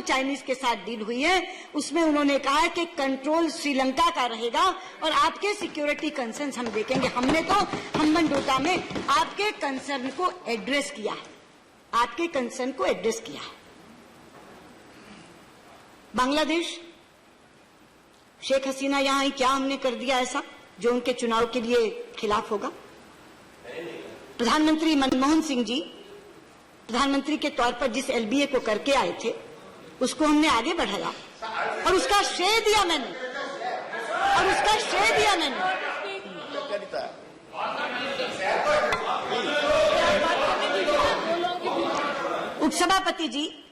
Chinese के साथ deal हुई है उसमें उन्होंने कहा कि कंट्रोल श्रीलंका का रहेगा और आपके सिक्योरिटी कंसर्न्स हम देखेंगे। हमने तो हम्बनटोटा में आपके कंसर्न को एड्रेस किया है, आपके कंसर्न को एड्रेस किया है। बांग्लादेश, शेख हसीना यहां आई, क्या हमने कर दिया ऐसा जो उनके चुनाव के लिए खिलाफ होगा? प्रधानमंत्री मनमोहन सिंह जी प्रधानमंत्री के तौर पर जिस एलबीए को करके आए थे उसको हमने आगे बढ़ाया और उसका श्रेय दिया मैंने, उपसभापति जी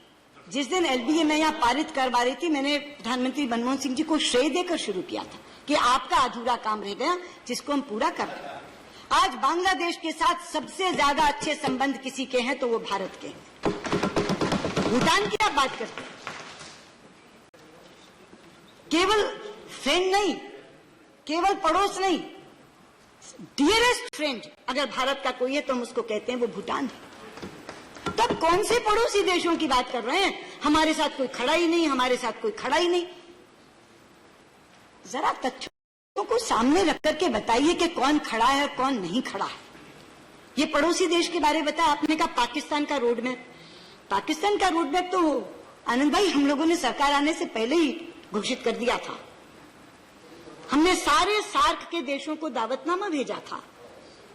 जिस दिन एलबीए में यहां पारित करवा रही थी, मैंने प्रधानमंत्री मनमोहन सिंह जी को श्रेय देकर शुरू किया था कि आपका अधूरा काम रह गया जिसको हम पूरा कर रहे हैं। आज बांग्लादेश के साथ सबसे ज्यादा अच्छे संबंध किसी के हैं तो वो भारत के हैं। भूटान की आप बात करते हैं, केवल फ्रेंड नहीं, केवल पड़ोस नहीं, डियरेस्ट फ्रेंड अगर भारत का कोई है तो हम उसको कहते हैं वो भूटान है। तब कौन से पड़ोसी देशों की बात कर रहे हैं? हमारे साथ कोई खड़ा ही नहीं, हमारे साथ कोई खड़ा ही नहीं। जरा तथ्यों को सामने रख करके बताइए कि कौन खड़ा है और कौन नहीं खड़ा है। ये पड़ोसी देश के बारे में बताया आपने, कहा पाकिस्तान का रोड मैप। पाकिस्तान का रोड मैप तो आनंद भाई हम लोगों ने सरकार आने से पहले ही घोषित कर दिया था। हमने सारे सार्क के देशों को दावतनामा भेजा था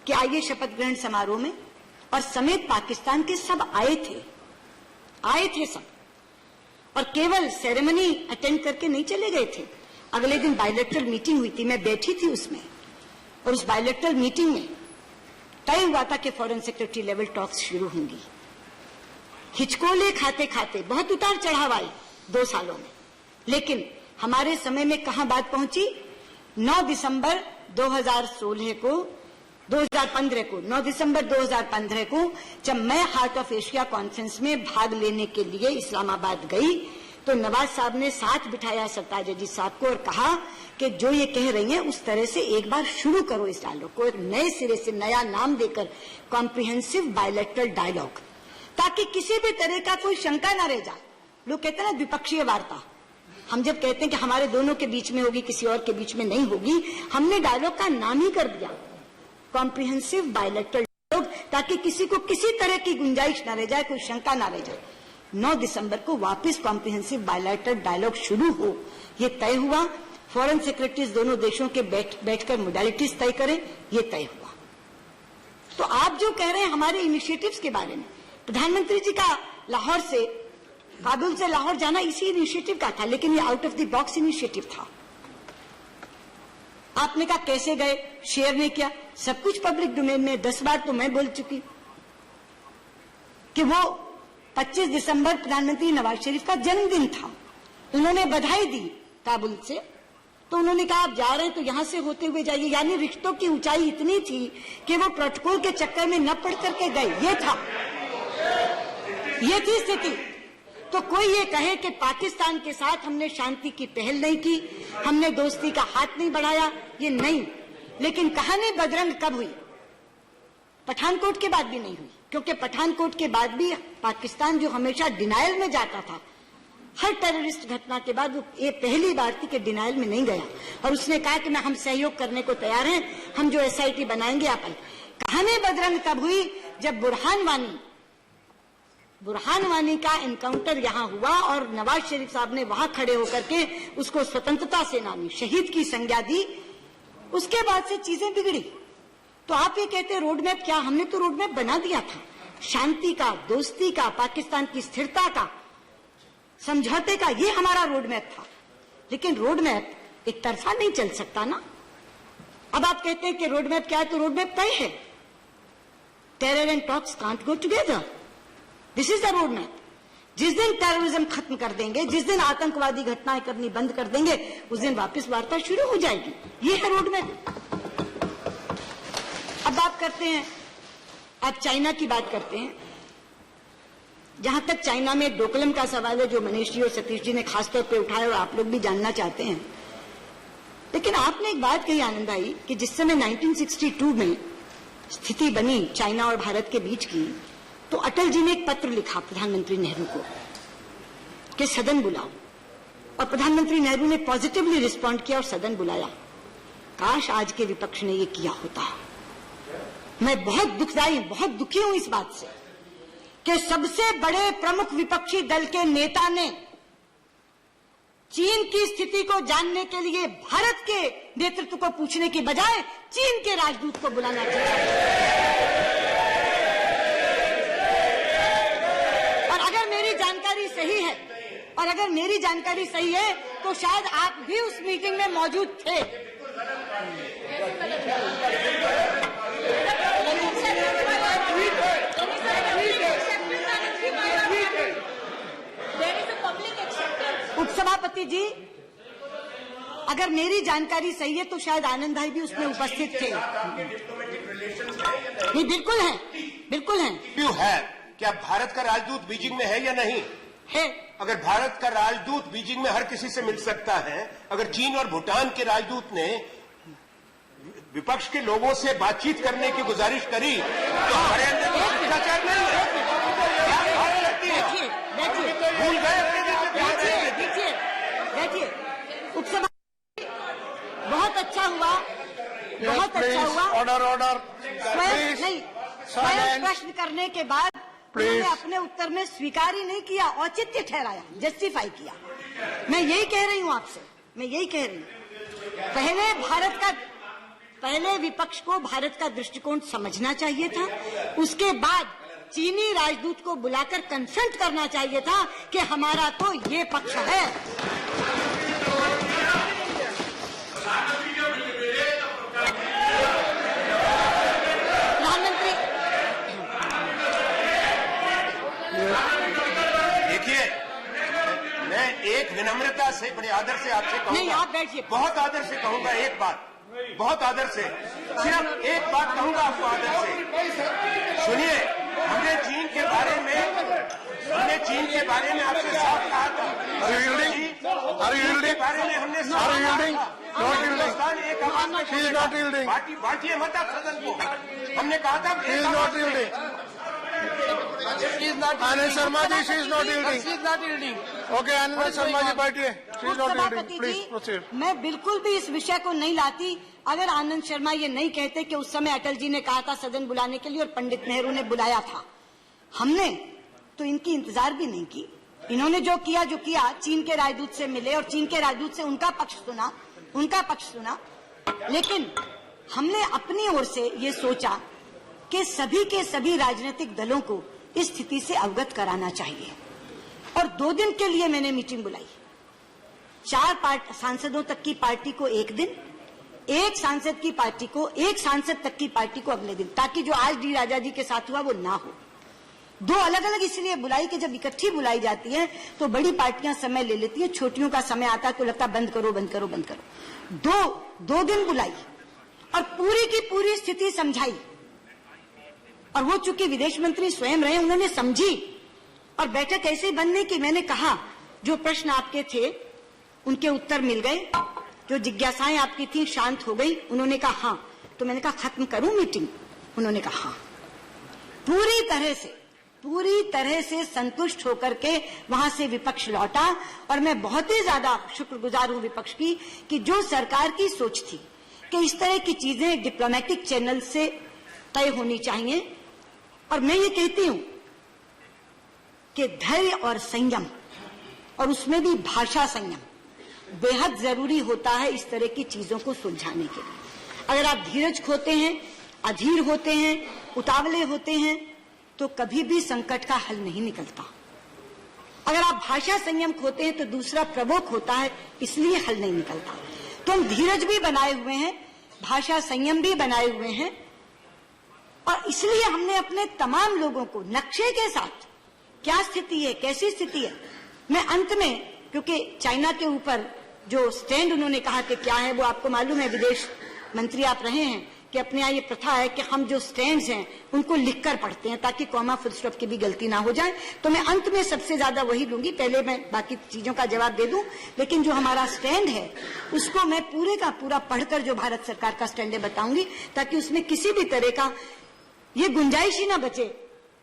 कि आइए शपथ ग्रहण समारोह में, और समेत पाकिस्तान के सब आए थे सब, और केवल सेरेमनी अटेंड करके नहीं चले गए थे। अगले दिन बायलैटरल मीटिंग हुई थी, मैं बैठी थी उसमें, और उस बायलैटरल मीटिंग में तय हुआ था कि फॉरेन सेक्रेटरी लेवल टॉक्स शुरू होंगी। हिचकोले खाते खाते बहुत उतार चढ़ाव आई 2 सालों में, लेकिन हमारे समय में कहां बात पहुंची? 9 दिसंबर 2015 को 9 दिसंबर 2015 को जब मैं हार्ट ऑफ एशिया कॉन्फ्रेंस में भाग लेने के लिए इस्लामाबाद गई तो नवाज साहब ने साथ बिठाया सरताज अजीज साहब को और कहा कि जो ये कह रही हैं उस तरह से एक बार शुरू करो इस डायलॉग को, एक नए सिरे से नया नाम देकर कॉम्प्रिहेंसिव बायलैटरल डायलॉग, ताकि किसी भी तरह का कोई शंका न रह जाए। लोग कहते हैं ना द्विपक्षीय वार्ता, हम जब कहते हैं कि हमारे दोनों के बीच में होगी, किसी और के बीच में नहीं होगी, हमने डायलॉग का नाम ही कर दिया कॉम्प्रिहेंसिव बायलैटरल डायलॉग, ताकि किसी को किसी तरह की गुंजाइश न रह जाए, कोई शंका न रह जाए। 9 दिसंबर को वापस कॉम्प्रिहेंसिव बायलैटरल डायलॉग शुरू हो, ये तय हुआ। फॉरेन सेक्रेटरीज दोनों देशों के बैठकर मोडालिटीज तय करें, ये तय हुआ। तो आप जो कह रहे हैं हमारे इनिशिएटिव्स के बारे में, प्रधानमंत्री जी का लाहौर से, काबुल से लाहौर जाना इसी इनिशिएटिव का था, लेकिन ये out of the box initiative था। आपने कहा कैसे गए, शेयर नहीं किया, सब कुछ पब्लिक डोमेन में। 10 बार तो मैं बोल चुकी कि वो 25 दिसंबर प्रधानमंत्री नवाज शरीफ का जन्मदिन था, उन्होंने बधाई दी काबुल से, तो उन्होंने कहा आप जा रहे हैं तो यहां से होते हुए जाइए। यानी रिश्तों की ऊंचाई इतनी थी कि वो प्रोटोकॉल के चक्कर में न पड़ करके गए। ये थी स्थिति। तो कोई ये कहे कि पाकिस्तान के साथ हमने शांति की पहल नहीं की, हमने दोस्ती का हाथ नहीं बढ़ाया, ये नहीं। लेकिन कहानी बदरंग कब हुई? पठानकोट के बाद भी नहीं हुई, क्योंकि पठानकोट के बाद भी पाकिस्तान जो हमेशा डिनायल में जाता था, हर टेररिस्ट घटना के बाद वो ये पहली बार थी कि डिनायल में नहीं गया, और उसने कहा कि हम सहयोग करने को तैयार हैं, हम जो एसआईटी बनाएंगे आप। कहानी बदरंग तब हुई जब बुरहान वानी का एनकाउंटर यहां हुआ और नवाज शरीफ साहब ने वहां खड़े होकर के उसको स्वतंत्रता सेनानी शहीद की संज्ञा दी। उसके बाद से चीजें बिगड़ी। तो आप ये कहते हैं रोड मैप, क्या हमने तो रोड मैप बना दिया था, शांति का, दोस्ती का, पाकिस्तान की स्थिरता का, समझौते का, ये हमारा रोड मैप था। लेकिन रोड मैप एक तरफा नहीं चल सकता ना। अब आप कहते हैं कि रोड मैप क्या है, तो रोड मैप तय है। Terror and talks can't go together, this is the road map. जिस दिन टेररिज्म खत्म कर देंगे, जिस दिन आतंकवादी घटनाएं करनी बंद कर देंगे, उस दिन वापस वार्ता शुरू हो जाएगी। ये है रोड मैप। अब बात करते हैं, आप चाइना की बात करते हैं। जहां तक चाइना में डोकलम का सवाल है, जो मनीष जी और सतीश जी ने खासतौर पे उठाया और आप लोग भी जानना चाहते हैं, लेकिन आपने एक बात कही आनंद आई कि जिस समय 1962 में स्थिति बनी चाइना और भारत के बीच की, तो अटल जी ने एक पत्र लिखा प्रधानमंत्री नेहरू को कि सदन बुलाओ, और प्रधानमंत्री नेहरू ने पॉजिटिवली रिस्पॉन्ड किया और सदन बुलाया। काश आज के विपक्ष ने ये किया होता। मैं बहुत दुखी हूं इस बात से कि सबसे बड़े प्रमुख विपक्षी दल के नेता ने चीन की स्थिति को जानने के लिए भारत के नेतृत्व को पूछने की बजाय चीन के राजदूत को बुलाना चाहिए। और अगर मेरी जानकारी सही है तो शायद आप भी उस मीटिंग में मौजूद थे। उपसभापति जी, अगर मेरी जानकारी सही है तो शायद आनंद भाई भी उसमें उपस्थित थे। नहीं, बिल्कुल है। क्यों है? क्या भारत का राजदूत बीजिंग में है या नहीं है? अगर भारत का राजदूत बीजिंग में हर किसी से मिल सकता है, अगर चीन और भूटान के राजदूत ने विपक्ष के लोगों से बातचीत करने की गुजारिश करी तो हमारे अंदर शिष्टाचार नहीं है। भूल गए अपने देखिए, उपसभा बहुत अच्छा हुआ। ऑर्डर स्वयं प्रश्न करने के बाद उन्होंने अपने उत्तर में स्वीकार ही नहीं किया, औचित्य ठहराया, जस्टिफाई किया। मैं यही कह रही हूं आपसे, पहले विपक्ष को भारत का दृष्टिकोण समझना चाहिए था, उसके बाद चीनी राजदूत को बुलाकर कन्फ्रंट करना चाहिए था कि हमारा तो ये पक्ष है। प्रधानमंत्री, देखिए, मैं एक विनम्रता से, बड़े आदर से आपसे कहूंगा। नहीं, आप बैठिए। बहुत आदर से कहूंगा एक बात, बहुत आदर से, सिर्फ एक बात कहूंगा आपको आदर से। सुनिए, हमने चीन के बारे में आपसे साफ कहा था। चीन के बारे में हमने साफ कहा था। हिंदुस्तान एक आवाज में बांटिए मत आप सदन को। हमने कहा था Anand Sharma ji, she is not yielding. Okay, Anand Sharma ji बैठिए। She is not yielding, please proceed. मैं बिल्कुल भी इस विषय को नहीं लाती अगर आनंद शर्मा ये नहीं कहते कि उस समय अटल जी ने कहा था सदन बुलाने के लिए और पंडित नेहरू ने बुलाया था। हमने तो इनकी इंतजार भी नहीं की। इन्होंने जो किया, चीन के राजदूत से मिले और चीन के राजदूत से उनका पक्ष सुना, लेकिन हमने अपनी ओर से ये सोचा कि सभी के सभी राजनीतिक दलों को इस स्थिति से अवगत कराना चाहिए। और 2 दिन के लिए मैंने मीटिंग बुलाई। 4 सांसदों तक की पार्टी को एक दिन, एक सांसद तक की पार्टी को अगले दिन, ताकि जो आज डी राजा जी के साथ हुआ वो ना हो। 2 अलग अलग इसलिए बुलाई कि जब इकट्ठी बुलाई जाती है तो बड़ी पार्टियां समय ले लेती है, छोटियों का समय आता है तो लगता बंद करो। 2 दिन बुलाई और पूरी की पूरी स्थिति समझाई। और वो चूंकि विदेश मंत्री स्वयं रहे, उन्होंने समझी और बैठक ऐसे बंद नहीं की। मैंने कहा जो प्रश्न आपके थे उनके उत्तर मिल गए, जो जिज्ञासाएं आपकी थी शांत हो गई। उन्होंने कहा हाँ। तो मैंने कहा खत्म करूं मीटिंग? उन्होंने कहा हाँ। पूरी तरह से संतुष्ट होकर के वहां से विपक्ष लौटा। और मैं बहुत ही ज्यादा शुक्रगुजार हूं विपक्ष की कि जो सरकार की सोच थी कि इस तरह की चीजें डिप्लोमेटिक चैनल से तय होनी चाहिए। और मैं ये कहती हूं कि धैर्य और संयम, और उसमें भी भाषा संयम, बेहद जरूरी होता है इस तरह की चीजों को सुलझाने के लिए। अगर आप धीरज खोते हैं, अधीर होते हैं, उतावले होते हैं तो कभी भी संकट का हल नहीं निकलता। अगर आप भाषा संयम खोते हैं तो दूसरा प्रवोक होता है, इसलिए हल नहीं निकलता। तो हम धीरज भी बनाए हुए हैं, भाषा संयम भी बनाए हुए हैं। और इसलिए हमने अपने तमाम लोगों को नक्शे के साथ क्या स्थिति है, कैसी स्थिति है, मैं अंत में, क्योंकि चाइना के ऊपर जो स्टैंड उन्होंने कहा कि क्या है, वो आपको मालूम है, विदेश मंत्री आप रहे हैं कि अपने यहाँ ये प्रथा है कि हम जो स्टैंड्स हैं उनको लिखकर पढ़ते हैं ताकि कॉमा फुल स्टॉप की भी गलती ना हो जाए। तो मैं अंत में सबसे ज्यादा वही लूंगी, पहले मैं बाकी चीजों का जवाब दे दूं, लेकिन जो हमारा स्टैंड है उसको मैं पूरे का पूरा पढ़कर जो भारत सरकार का स्टैंड है बताऊंगी, ताकि उसमें किसी भी तरह का ये गुंजाइश ही ना बचे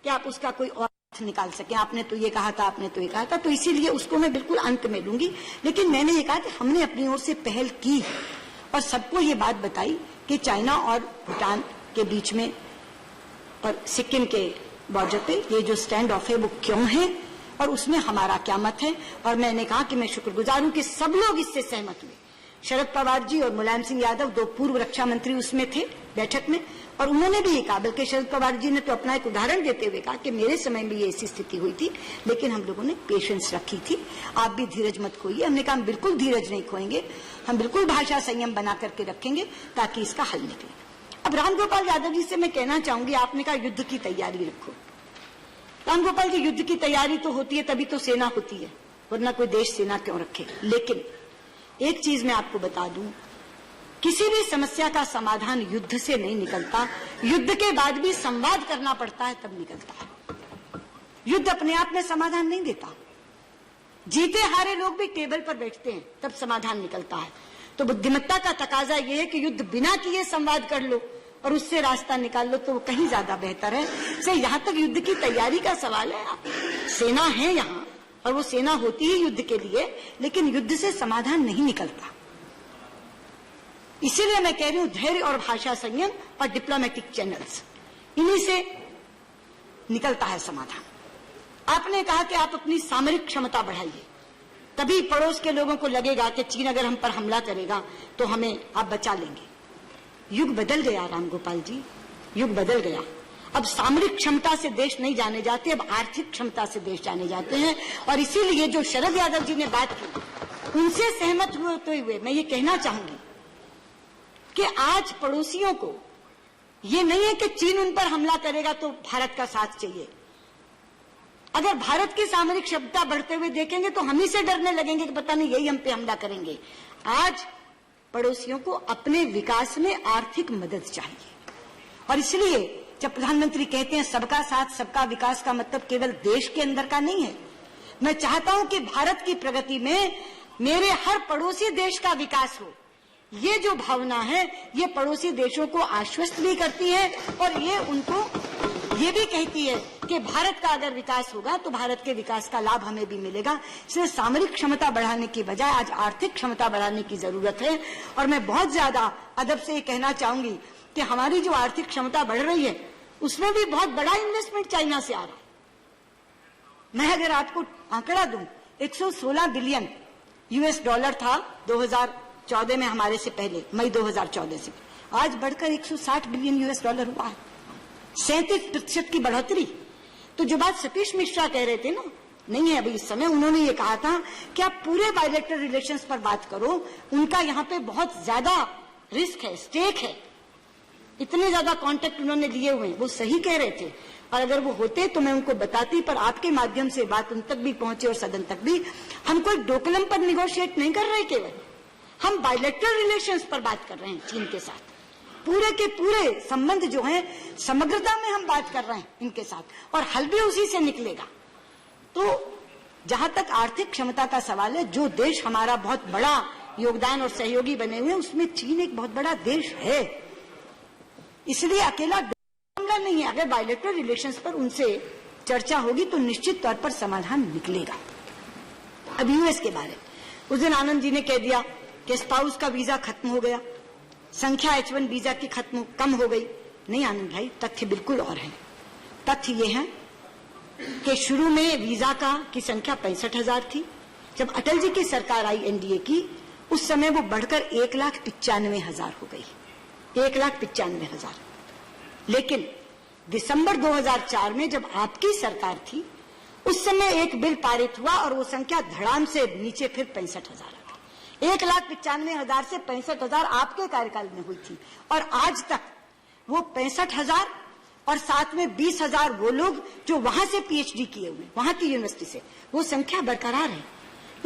कि आप उसका कोई और निकाल सके। आपने तो ये कहा था, आपने तो ये कहा था, तो इसीलिए उसको मैं बिल्कुल अंत में लूंगी। लेकिन मैंने ये कहा कि हमने अपनी ओर से पहल की और सबको ये बात बताई कि चाइना और भूटान के बीच में और सिक्किम के बॉर्डर पे ये जो स्टैंड ऑफ है वो क्यों है और उसमें हमारा क्या मत है। और मैंने कहा कि मैं शुक्रगुजार हूं कि सब लोग इससे सहमत हुए। शरद पवार जी और मुलायम सिंह यादव, दो पूर्व रक्षा मंत्री उसमें थे बैठक में, और उन्होंने भी ये कहा, बल्कि शरद पवार जी ने तो अपना एक उदाहरण देते हुए कहा कि मेरे समय में ये ऐसी स्थिति हुई थी, लेकिन हम लोगों ने पेशेंस रखी थी, आप भी धीरज मत खोइए। हमने कहा हम बिल्कुल धीरज नहीं खोएंगे, हम बिल्कुल भाषा संयम बना करके रखेंगे ताकि इसका हल निकले। अब रामगोपाल यादव जी से मैं कहना चाहूंगी, आपने कहा युद्ध की तैयारी रखो। रामगोपाल जी, युद्ध की तैयारी तो होती है तभी तो सेना होती है, वरना कोई देश सेना क्यों रखे। लेकिन एक चीज मैं आपको बता दूं, किसी भी समस्या का समाधान युद्ध से नहीं निकलता, युद्ध के बाद भी संवाद करना पड़ता है तब निकलता है। युद्ध अपने आप में समाधान नहीं देता, जीते हारे लोग भी टेबल पर बैठते हैं तब समाधान निकलता है। तो बुद्धिमत्ता का तकाजा यह है कि युद्ध बिना किए संवाद कर लो और उससे रास्ता निकाल लो, तो वो कहीं ज्यादा बेहतर है। से यहां तक युद्ध की तैयारी का सवाल है, सेना है यहाँ और वो सेना होती है युद्ध के लिए, लेकिन युद्ध से समाधान नहीं निकलता। इसीलिए मैं कह रही हूं धैर्य और भाषा संयम और डिप्लोमेटिक चैनल्स, इन्हीं से निकलता है समाधान। आपने कहा कि आप अपनी सामरिक क्षमता बढ़ाइए, तभी पड़ोस के लोगों को लगेगा कि चीन अगर हम पर हमला करेगा तो हमें आप बचा लेंगे। युग बदल गया रामगोपाल जी, युग बदल गया। अब सामरिक क्षमता से देश नहीं जाने जाते, अब आर्थिक क्षमता से देश जाने जाते हैं। और इसीलिए जो शरद यादव जी ने बात की, उनसे सहमत होते हुए मैं ये कहना चाहूंगी कि आज पड़ोसियों को ये नहीं है कि चीन उन पर हमला करेगा तो भारत का साथ चाहिए। अगर भारत की सामरिक क्षमता बढ़ते हुए देखेंगे तो हम ही से डरने लगेंगे कि पता नहीं यही हम पे हमला करेंगे। आज पड़ोसियों को अपने विकास में आर्थिक मदद चाहिए, और इसलिए जब प्रधानमंत्री कहते हैं सबका साथ सबका विकास, का मतलब केवल देश के अंदर का नहीं है। मैं चाहता हूं कि भारत की प्रगति में मेरे हर पड़ोसी देश का विकास हो। ये जो भावना है ये पड़ोसी देशों को आश्वस्त भी करती है और ये उनको ये भी कहती है कि भारत का अगर विकास होगा तो भारत के विकास का लाभ हमें भी मिलेगा। इसलिए सामरिक क्षमता बढ़ाने की बजाय आज आर्थिक क्षमता बढ़ाने की जरूरत है। और मैं बहुत ज्यादा अदब से ये कहना चाहूंगी कि हमारी जो आर्थिक क्षमता बढ़ रही है उसमें भी बहुत बड़ा इन्वेस्टमेंट चाइना से आ रहा है। मैं अगर आपको आंकड़ा दूं, 116 बिलियन US डॉलर था 2014 में, हमारे से पहले मई 2014 से, आज बढ़कर 160 बिलियन US डॉलर हुआ है, 37% की बढ़ोतरी। तो जो बात सतीश मिश्रा कह रहे थे ना, नहीं है अभी इस समय, उन्होंने ये कहा था कि आप पूरे बायलैटरल रिलेशंस पर बात करो, उनका यहाँ पे बहुत ज्यादा रिस्क है, स्टेक है, इतने ज्यादा कॉन्टेक्ट उन्होंने लिए हुए हैं। वो सही कह रहे थे, और अगर वो होते तो मैं उनको बताती, पर आपके माध्यम से बात उन तक भी पहुंचे और सदन तक भी। हम कोई डोकलम पर निगोशिएट नहीं कर रहे, केवल हम बायलैटरल रिलेशंस पर बात कर रहे हैं चीन के साथ। पूरे के पूरे संबंध जो हैं समग्रता में हम बात कर रहे हैं इनके साथ, और हल भी उसी से निकलेगा। तो जहां तक आर्थिक क्षमता का सवाल है, जो देश हमारा बहुत बड़ा योगदान और सहयोगी बने हुए हैं उसमें चीन एक बहुत बड़ा देश है, इसलिए अकेला मामला नहीं है। अगर बायलैटरल रिलेशंस पर उनसे चर्चा होगी तो निश्चित तौर पर समाधान निकलेगा। अब US के बारे, उस दिन आनंद जी ने कह दिया कि स्पाउस का वीजा खत्म हो गया, संख्या H1 वीजा की कम हो गई। नहीं आनंद भाई, तथ्य बिल्कुल और है। तथ्य ये है कि शुरू में वीजा की संख्या 65,000 थी। जब अटल जी की सरकार आई NDA की, उस समय वो बढ़कर 1,95,000 हो गई, 1,95,000। लेकिन दिसंबर 2004 में जब आपकी सरकार थी, उस समय एक बिल पारित हुआ और वो संख्या धड़ाम से नीचे फिर 65,000 आ गई। 1,95,000 से 65,000 आपके कार्यकाल में हुई थी, और आज तक वो 65,000 और साथ में 20,000 वो लोग जो वहां से PhD किए हुए, वहां की यूनिवर्सिटी से, वो संख्या बरकरार है।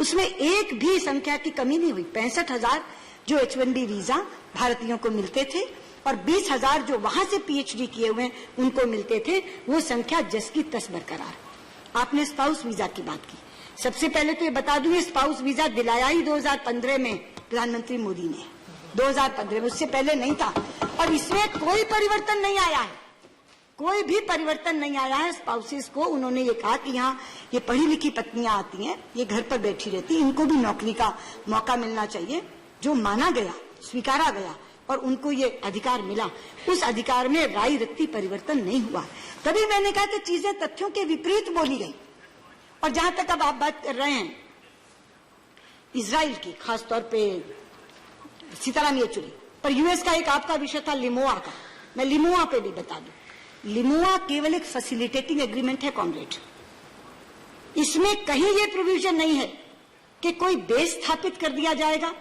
उसमें एक भी संख्या की कमी नहीं हुई। 65,000 जो H1B वीजा भारतीयों को मिलते थे और 20,000 जो वहां से PhD किए हुए उनको मिलते थे, वो संख्या जस की तस बरकरार। आपने स्पाउस वीजा की बात की, सबसे पहले तो ये बता दूं, स्पाउस वीजा दिलाया ही 2015 में प्रधानमंत्री मोदी ने, 2015 में, उससे पहले नहीं था। और इसमें कोई परिवर्तन नहीं आया है, कोई भी परिवर्तन नहीं आया है स्पाउसेस को। उन्होंने ये कहा कि यहाँ ये पढ़ी लिखी पत्नियां आती हैं, ये घर पर बैठी रहती, इनको भी नौकरी का मौका मिलना चाहिए। जो माना गया, स्वीकारा गया और उनको ये अधिकार मिला, उस अधिकार में राई रत्ती परिवर्तन नहीं हुआ। तभी मैंने कहा कि चीजें तथ्यों के विपरीत बोली गई। और जहां तक अब आप बात कर रहे हैं इजराइल की, खासतौर पे सीताराम येचुरी, पर यूएस का एक आपका विषय था लिमोआ का, मैं लिमोआ पे भी बता दूं, लिमोआ केवल एक फैसिलिटेटिंग एग्रीमेंट है कॉमरेड। इसमें कहीं ये प्रोविजन नहीं है कि कोई बेस स्थापित कर दिया जाएगा,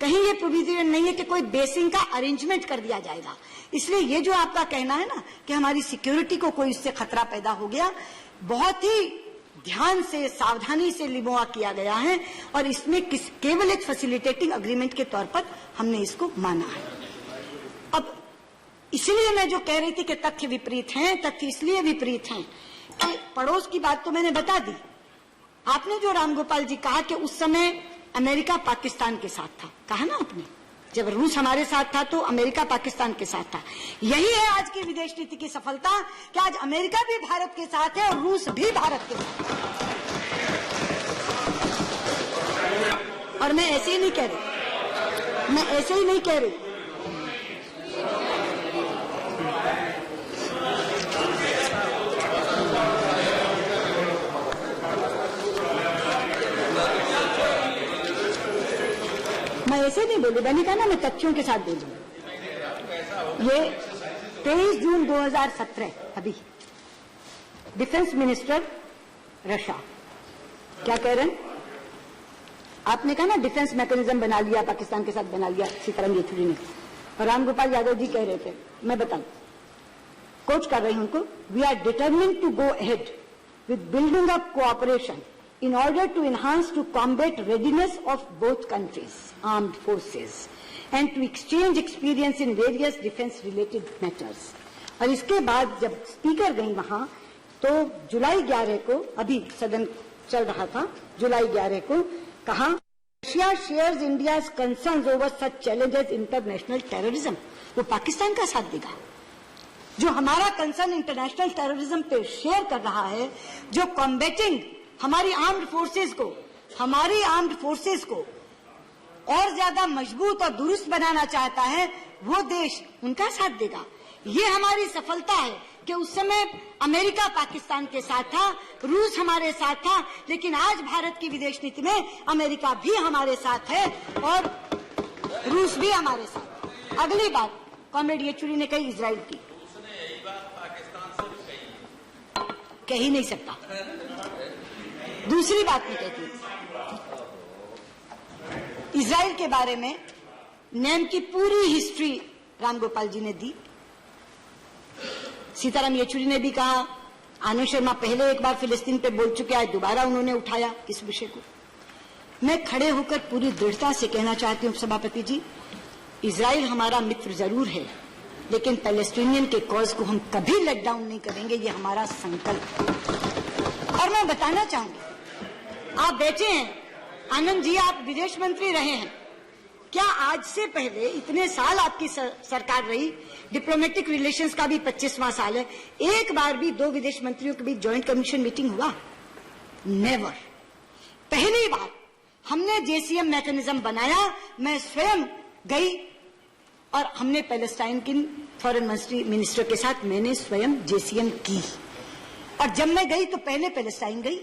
कहीं ये प्रोविजन नहीं है कि कोई बेसिंग का अरेंजमेंट कर दिया जाएगा। इसलिए ये जो आपका कहना है ना कि हमारी सिक्योरिटी को कोई इससे खतरा पैदा हो गया, बहुत ही ध्यान से, सावधानी से लिमोआ किया गया है और इसमें केवल एक फैसिलिटेटिंग एग्रीमेंट के तौर पर हमने इसको माना है। अब इसलिए मैं जो कह रही थी कि तथ्य विपरीत हैं, तथ्य इसलिए विपरीत हैं कि पड़ोस की बात तो मैंने बता दी। आपने जो रामगोपाल जी कहा कि उस समय अमेरिका पाकिस्तान के साथ था, कहा ना आपने, जब रूस हमारे साथ था तो अमेरिका पाकिस्तान के साथ था। यही है आज की विदेश नीति की सफलता कि आज अमेरिका भी भारत के साथ है और रूस भी भारत के साथ है। और मैं ऐसे ही नहीं कह रही, मैं ऐसे ही नहीं कह रही, मैं ऐसे नहीं बोली, मैंने कहा ना मैं तथ्यों के साथ बोलूंगी। ये 23 जून 2017 अभी डिफेंस मिनिस्टर रशिया क्या कह रहे हैं, आपने कहा ना डिफेंस मैकेनिज्म बना लिया, पाकिस्तान के साथ बना लिया सीताराम येचुरी ने, और रामगोपाल यादव जी कह रहे थे, मैं बताऊं, कोच कर रही हूं उनको, we are determined to go ahead with building up cooperation in order to enhance to combat readiness of both countries' armed forces and to exchange experience in various defense related matters। और इसके बाद जब speaker गई वहां तो जुलाई 11 को, अभी सदन चल रहा था, जुलाई 11 को कहा Russia shares India's concerns over such challenges international terrorism. वो पाकिस्तान का साथ देगा जो हमारा कंसर्न इंटरनेशनल टेररिज्म पे शेयर कर रहा है, जो कॉम्बेटिंग हमारी आर्म्ड फोर्सेस को और ज्यादा मजबूत और दुरुस्त बनाना चाहता है, वो देश उनका साथ देगा। ये हमारी सफलता है कि उस समय अमेरिका पाकिस्तान के साथ था, रूस हमारे साथ था, लेकिन आज भारत की विदेश नीति में अमेरिका भी हमारे साथ है और रूस भी हमारे साथ। अगली बात कॉमरेड येचुरी ने कही इजराइल की, कह ही नहीं सकता। दूसरी बात मैं कहती हूं, इजराइल के बारे में नेम की पूरी हिस्ट्री रामगोपाल जी ने दी, सीताराम येचुरी ने भी कहा, आनंद शर्मा पहले एक बार फिलिस्तीन पे बोल चुके, आज दोबारा उन्होंने उठाया इस विषय को। मैं खड़े होकर पूरी दृढ़ता से कहना चाहती हूं सभापति जी, इजराइल हमारा मित्र जरूर है, लेकिन पैलेस्टीनियन के कॉज को हम कभी लेट डाउन नहीं करेंगे, ये हमारा संकल्प है। और मैं बताना चाहूंगी, आप बैठे हैं, आनंद जी आप विदेश मंत्री रहे हैं, क्या आज से पहले इतने साल आपकी सरकार रही, डिप्लोमेटिक रिलेशंस का भी 25वां साल है, एक बार भी दो विदेश मंत्रियों के बीच ज्वाइंट कमीशन मीटिंग हुआ? नेवर। पहली बार हमने जेसीएम मैकेनिज्म बनाया, मैं स्वयं गई और हमने पैलेस्टाइन की फॉरेन मिनिस्टर के साथ मैंने स्वयं जेसीएम की, और जब मैं गई तो पहले पैलेस्टाइन गई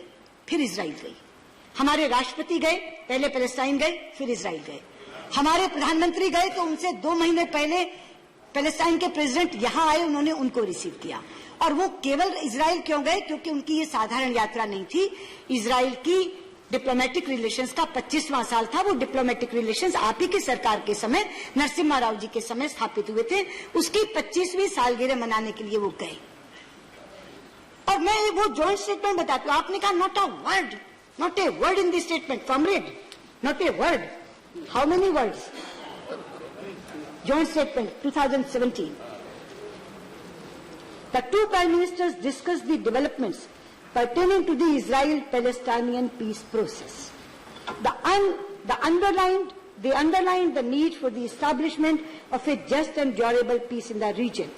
फिर इजराइल गई, हमारे राष्ट्रपति गए, पहले पैलेस्टाइन गए फिर इजराइल गए, हमारे प्रधानमंत्री गए तो उनसे 2 महीने पहले पैलेस्टाइन के प्रेसिडेंट यहां आए, उन्होंने उनको रिसीव किया। और वो केवल इजराइल क्यों गए? क्योंकि उनकी ये साधारण यात्रा नहीं थी, इजराइल की डिप्लोमेटिक रिलेशंस का 25वां साल था। वो डिप्लोमेटिक रिलेशंस आप ही की सरकार के समय, नरसिम्हा राव जी के समय स्थापित हुए थे, उसकी 25वीं सालगिरह मनाने के लिए वो गए। और मैं वो जॉइंट स्टेटमेंट बताती हूँ, आपने कहा not a word in this statement, comrade, not a word. How many words? Joint statement 2017. The two prime ministers discussed the developments pertaining to the Israel-Palestinian peace process. They underlined the need for the establishment of a just and durable peace in the region.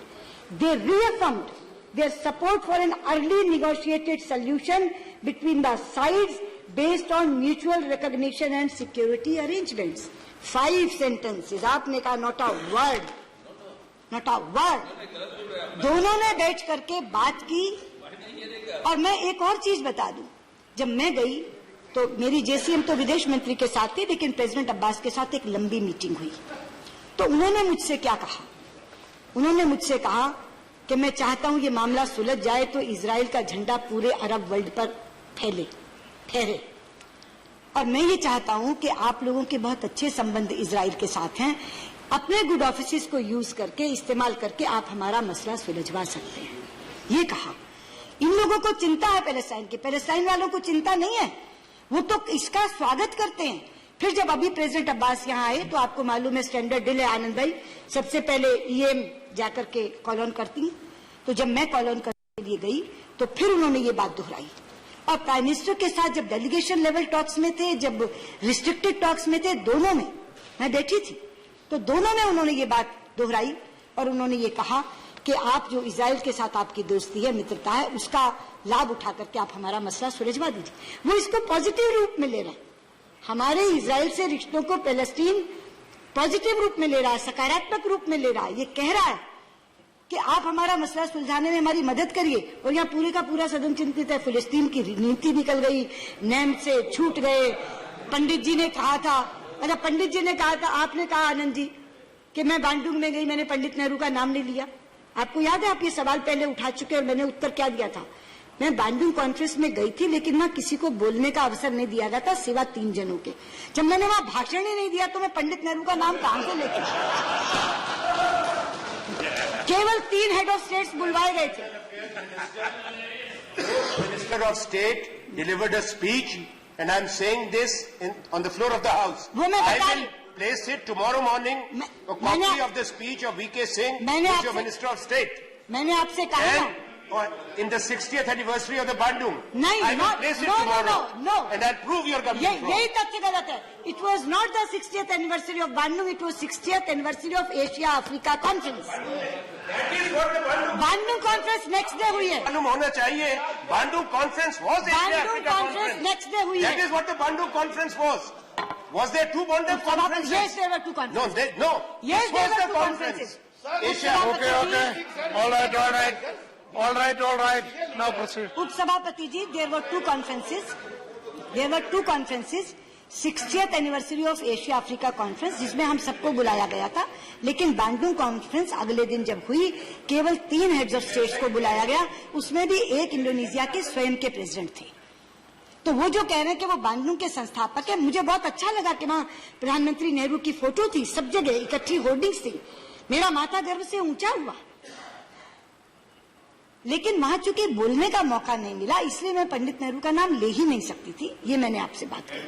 They reaffirmed their support for an early negotiated solution between the sides based on mutual recognition and security arrangements. 5 sentences. आपने कहा not a word, not a word. दोनों ने बैठ करके बात की। और मैं एक और चीज बता दूं, जब मैं गई तो मेरी जेसीएम तो विदेश मंत्री के साथ थी, लेकिन प्रेसिडेंट अब्बास के साथ एक लंबी मीटिंग हुई। तो उन्होंने मुझसे क्या कहा? उन्होंने मुझसे कहा कि मैं चाहता हूं ये मामला सुलझ जाए तो इजराइल का झंडा पूरे अरब वर्ल्ड पर फहरे। और मैं ये चाहता हूं कि आप लोगों के बहुत अच्छे संबंध इजराइल के साथ हैं, अपने गुड ऑफिस को यूज करके, इस्तेमाल करके आप हमारा मसला सुलझवा सकते हैं, ये कहा। इन लोगों को चिंता है पैलेस्टाइन की, पैलेस्टाइन वालों को चिंता नहीं है, वो तो इसका स्वागत करते हैं। फिर जब अभी प्रेसिडेंट अब्बास यहाँ आए तो आपको मालूम है स्टैंडर्ड डिले, आनंद भाई सबसे पहले ईएम जाकर के कॉल ऑन करती हैं। तो जब मैं कॉल ऑन करने के लिए गई तो फिर उन्होंने ये बात दोहराई। और प्राइम मिनिस्टर के साथ जब डेलीगेशन लेवल टॉक्स में थे, जब रिस्ट्रिक्टेड टॉक्स में थे, दोनों में मैं बैठी थी, तो दोनों में उन्होंने ये बात दोहराई और उन्होंने ये कहा कि आप जो इजराइल के साथ आपकी दोस्ती है, मित्रता है, उसका लाभ उठा करके आप हमारा मसला सुलझवा दीजिए। वो इसको पॉजिटिव रूप में ले रहे हैं, हमारे इजराइल से रिश्तों को पैलेस्टीन पॉजिटिव रूप में ले रहा है, सकारात्मक रूप में ले रहा है। ये कह रहा है कि आप हमारा मसला सुलझाने में हमारी मदद करिए। और यहाँ पूरे का पूरा सदन चिंतित है, फिलिस्तीन की नीति निकल गई, नेम से छूट गए। पंडित जी ने कहा था, अच्छा पंडित जी ने कहा था, आपने कहा आनंद जी कि मैं बांडुंग में गई, मैंने पंडित नेहरू का नाम नहीं लिया। आपको याद है, आप ये सवाल पहले उठा चुके और मैंने उत्तर क्या दिया था? मैं बांडुंग कॉन्फ्रेंस में गई थी, लेकिन वहां किसी को बोलने का अवसर नहीं दिया गया था सिवा 3 जनों के। जब मैंने वहां भाषण ही नहीं दिया तो मैं पंडित नेहरू का नाम कहां से लेके? केवल 3 हेड ऑफ स्टेट्स बुलवाए गए थे। Minister of state delivered a speech and I am saying this on the floor of the house. वो मैं बता रही, place it tomorrow morning, a copy of the speech of VK Singh, who is your Minister of State. मैंने आपसे कहा था, in the 60th anniversary of the Bandung, नहीं, I will place it tomorrow, no, and I'll prove your government wrong. यही तथ्य गलत है। It was not the 60th anniversary of Bandung, it was 60th anniversary of Asia Africa Conference. That is what the Bandung Conference next day हुई है। मालूम होना चाहिए, Bandung Conference was Asia Africa Conference. Next day हुई है। That is what the Bandung Conference was. Was there 2 Bandung conferences? Yes, there were 2 conferences. No. Yes, this there was were the 2 conference. Asia. Okay. All right. Now proceed. उपसभापति जी, there were 2 conferences. There were 2 conferences. 60th anniversary of Asia Africa Conference, जिसमें हम सबको बुलाया गया था, लेकिन Bandung conference अगले दिन जब हुई, केवल 3 हेड्स ऑफ स्टेट्स को बुलाया गया, उसमें भी एक इंडोनेशिया के स्वयं के प्रेसिडेंट थे। तो वो जो कह रहे हैं कि वो बांडुंग के संस्थापक है, मुझे बहुत अच्छा लगा कि वहां प्रधानमंत्री नेहरू की फोटो थी, सब जगह इकट्ठी होर्डिंग्स थी, मेरा माथा गर्व से ऊंचा हुआ। लेकिन वहां चूंकि बोलने का मौका नहीं मिला, इसलिए मैं पंडित नेहरू का नाम ले ही नहीं सकती थी। ये मैंने आपसे बात की।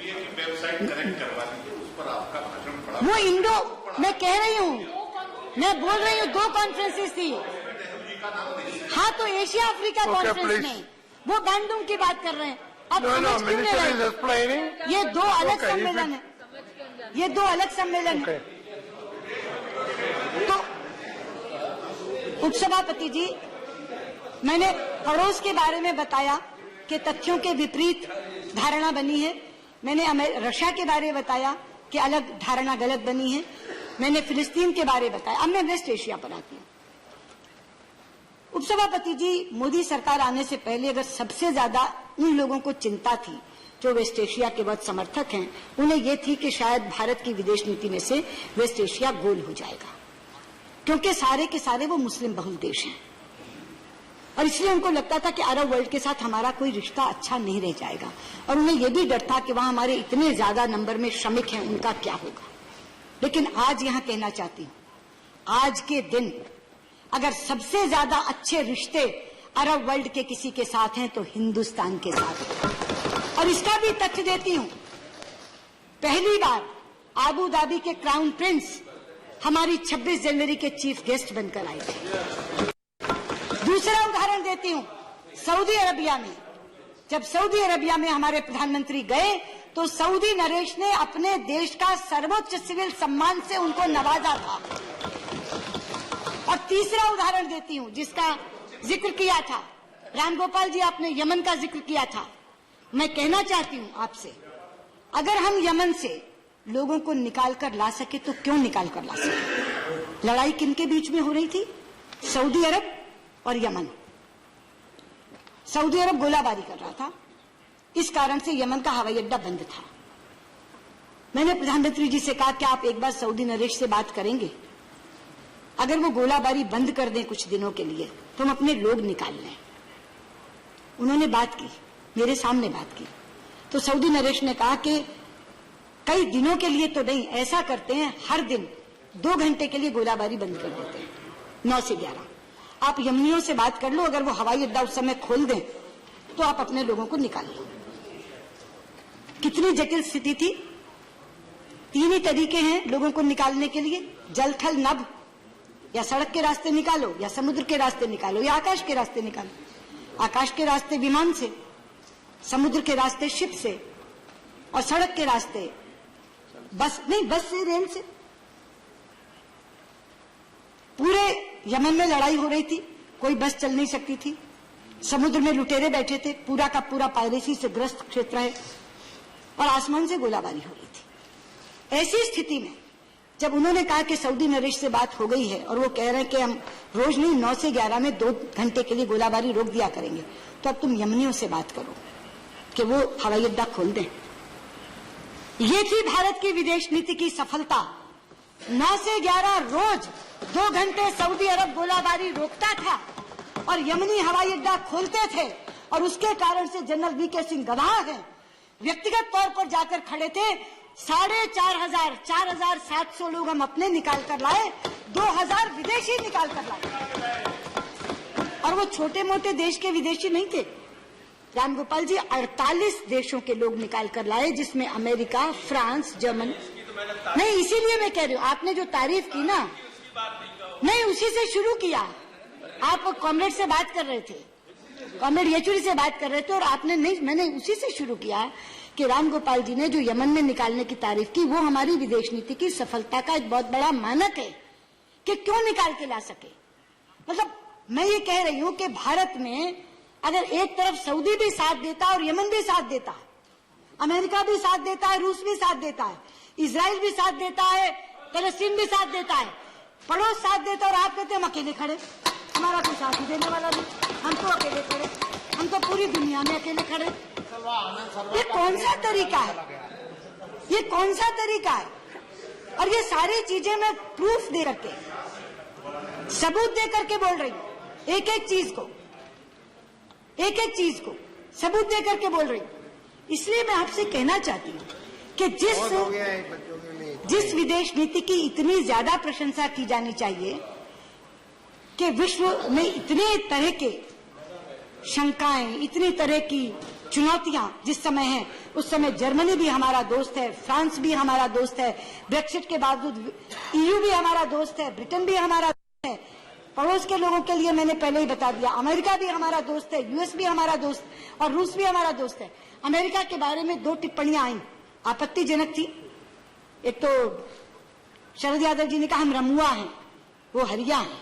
वो इंडो, मैं कह रही हूँ, मैं बोल रही हूँ 2 कॉन्फ्रेंसेस थी। हाँ, तो एशिया अफ्रीका कॉन्फ्रेंस में वो बांडुंग की बात कर रहे हैं। अब ये 2 अलग सम्मेलन है, ये 2 अलग सम्मेलन है। तो उपसभापति जी, मैंने पड़ोस के बारे में बताया कि तथ्यों के विपरीत धारणा बनी है। मैंने रशिया के बारे में बताया कि अलग धारणा गलत बनी है। मैंने फिलिस्तीन के बारे में बताया। अब मैं वेस्ट एशिया पर आती हूँ। उपसभापति जी, मोदी सरकार आने से पहले अगर सबसे ज्यादा उन लोगों को चिंता थी जो वेस्ट एशिया के बहुत समर्थक हैं, उन्हें यह थी कि शायद भारत की विदेश नीति में से वेस्ट एशिया गोल हो जाएगा, क्योंकि सारे के सारे वो मुस्लिम बहुल देश हैं और इसलिए उनको लगता था कि अरब वर्ल्ड के साथ हमारा कोई रिश्ता अच्छा नहीं रह जाएगा। और उन्हें यह भी डर था कि वहां हमारे इतने ज्यादा नंबर में श्रमिक हैं, उनका क्या होगा। लेकिन आज यहां कहना चाहती हूं, आज के दिन अगर सबसे ज्यादा अच्छे रिश्ते अरब वर्ल्ड के किसी के साथ हैं तो हिंदुस्तान के साथ। और इसका भी तथ्य देती हूं, पहली बार आबू धाबी के क्राउन प्रिंस हमारी 26 जनवरी के चीफ गेस्ट बनकर आए थे। दूसरा उदाहरण देती हूं, सऊदी अरबिया में, जब सऊदी अरबिया में हमारे प्रधानमंत्री गए तो सऊदी नरेश ने अपने देश का सर्वोच्च सिविल सम्मान से उनको नवाजा था। और तीसरा उदाहरण देती हूं, जिसका जिक्र किया था, रामगोपाल जी आपने यमन का जिक्र किया था। मैं कहना चाहती हूं आपसे, अगर हम यमन से लोगों को निकाल कर ला सके तो क्यों निकाल कर ला सके? लड़ाई किनके बीच में हो रही थी? सऊदी अरब और यमन। सऊदी अरब गोलाबारी कर रहा था, इस कारण से यमन का हवाई अड्डा बंद था। मैंने प्रधानमंत्री जी से कहा कि आप एक बार सऊदी नरेश से बात करेंगे, अगर वो गोलाबारी बंद कर दें कुछ दिनों के लिए तो हम अपने लोग निकाल लें। उन्होंने बात की, मेरे सामने बात की, तो सऊदी नरेश ने कहा कि कई दिनों के लिए तो नहीं, ऐसा करते हैं हर दिन 2 घंटे के लिए गोलाबारी बंद कर देते हैं, 9 से 11। आप यमनियों से बात कर लो, अगर वो हवाई अड्डा उस समय खोल दें तो आप अपने लोगों को निकाल लो। कितनी जटिल स्थिति थी। 3 ही तरीके हैं लोगों को निकालने के लिए, जल थल नभ, या सड़क के रास्ते निकालो, या समुद्र के रास्ते निकालो, या आकाश के रास्ते निकालो। आकाश के रास्ते विमान से, समुद्र के रास्ते शिप से, और सड़क के रास्ते बस से, रेल से। पूरे यमन में लड़ाई हो रही थी, कोई बस चल नहीं सकती थी, समुद्र में लुटेरे बैठे थे, पूरा का पूरा पायरेसी से ग्रस्त क्षेत्र है, और आसमान से गोलाबारी हो रही थी। ऐसी स्थिति में जब उन्होंने कहा कि सऊदी नरेश से बात हो गई है और वो कह रहे हैं कि हम रोज नहीं 9 से 11 में 2 घंटे के लिए गोलाबारी रोक दिया करेंगे, तो अब तुम यमनियों से बात करो कि वो हवाई अड्डा खोल दें। ये थी भारत की विदेश नीति की सफलता। 9 से 11 रोज 2 घंटे सऊदी अरब गोलाबारी रोकता था और यमनी हवाई अड्डा खोलते थे, और उसके कारण से जनरल वीके सिंह गवाह हैं, व्यक्तिगत तौर पर जाकर खड़े थे। 4,700 लोग हम अपने निकाल कर लाए, 2,000 विदेशी निकाल कर लाए, और वो छोटे मोटे देश के विदेशी नहीं थे रामगोपाल जी, 48 देशों के लोग निकाल कर लाए, जिसमें अमेरिका, फ्रांस, जर्मनी। नहीं, इसीलिए मैं कह रही हूँ, आपने जो तारीफ की ना, नहीं उसी से शुरू किया। आप कॉमरेड से बात कर रहे थे, कॉमरेड येचुरी से बात कर रहे थे, और आपने नहीं, मैंने उसी से शुरू किया कि रामगोपाल जी ने जो यमन में निकालने की तारीफ की, वो हमारी विदेश नीति की सफलता का एक बहुत बड़ा मानक है कि क्यों निकाल के ला सके। मतलब मैं ये कह रही हूं कि भारत में अगर एक तरफ सऊदी भी साथ देता और यमन भी साथ देता, अमेरिका भी साथ देता है, रूस भी साथ देता है, इजराइल भी साथ देता है, फलस्तीन भी साथ देता है, पड़ोस साथ देता, और आप कहते हम अकेले खड़े, हमारा कोई साथ ही देने वाला नहीं, हम तो अकेले खड़े, हम तो पूरी दुनिया में अकेले खड़े। ये कौन सा तरीका है? ये कौन सा तरीका है? और ये सारी चीजें मैं प्रूफ दे करके, सबूत दे करके बोल रही हूँ, एक एक चीज को सबूत दे करके बोल रही हूँ। इसलिए मैं आपसे कहना चाहती हूँ कि जिस विदेश नीति की इतनी ज्यादा प्रशंसा की जानी चाहिए, कि विश्व में इतने तरह के शंकाएं, इतनी तरह की चुनौतियां जिस समय हैं, उस समय जर्मनी भी हमारा दोस्त है, फ्रांस भी हमारा दोस्त है, ब्रेक्सिट के बावजूद EU भी हमारा दोस्त है, ब्रिटेन भी हमारा दोस्त है, पड़ोस के लोगों के लिए मैंने पहले ही बता दिया, अमेरिका भी हमारा दोस्त है, US भी हमारा दोस्त, और रूस भी हमारा दोस्त है। अमेरिका के बारे में 2 टिप्पणियां आई, आपत्तिजनक थी। एक तो शरद यादव जी ने कहा हम रमुआ हैं, वो हरिया हैं,